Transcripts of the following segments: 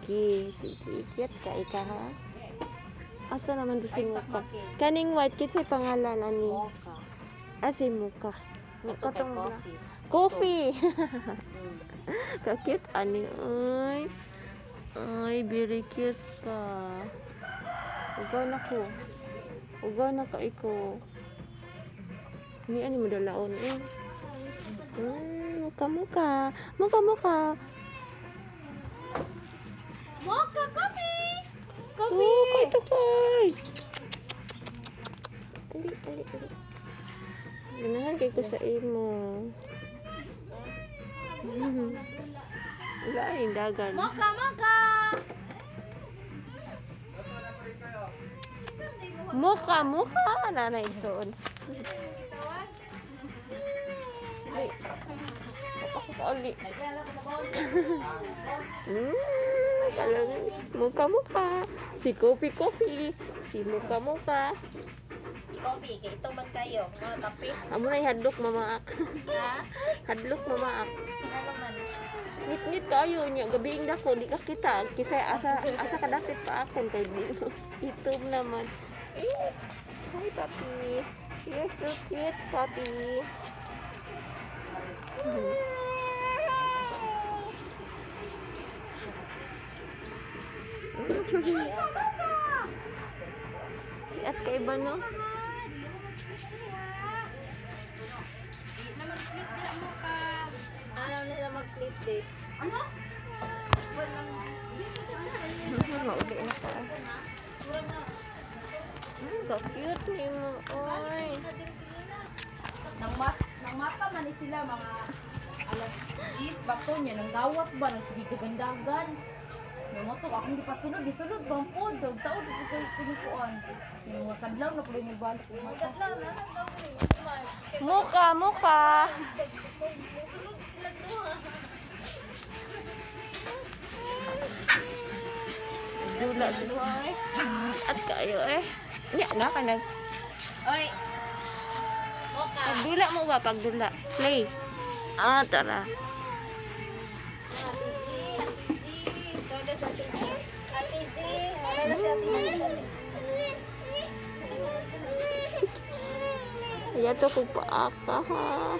Sige, cute ka ika ha. Asa naman to si Muka? Kaning white kit sa pangalan ani? Si Muka. Katong coffee. Ka-cute ani ay. Ay, very cute ka. Ugaw na ko. Ugaw na ka iko. Ni ani mo dalaon eh. Muka. Muka, coffee! Coffee! Kay! Ali. Ganahan kay ko sa imo. Wala yung dagan. Muka! Nanay doon. Ako ka uli. Muka. Si coffee. Si muka. Coffee, kay ito man kayo. Mga kape. Amo na hadlok mamaak. Ha? Hadlok mamaak. Ano man? Ngit kayo niya gabiing dako di ka kita. Kisay asa kadapit pa akon kay di. Itom naman. Hi puppy. You're so cute puppy. At kay ba no? Ano nila mag-sleep day? Ano? Mauli na ka. Ka-cute ni mo. Oy. Nang mata man ni sila mga alas 10 bato niya nang gawat ba nang sige gandagan. Yung moto akong gipasunod bang pod dog taon sa kay pinikuan. Yung kadlaw na pala balik mo. Kadlaw na Muka. Sunod sila duha. Dula duha eh. At kayo eh. Nya na ka nag. Oy. Moka. Pagdula mo ba pagdula? Play. Tara. Ayan to kung paaka ha.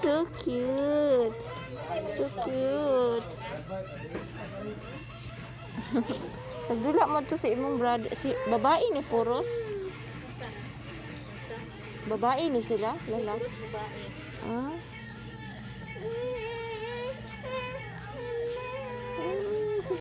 So cute. Nagdula mo to sa imong brother. Si babae ni Puros. Babae ni sila. Lalaki. Babae. Ah.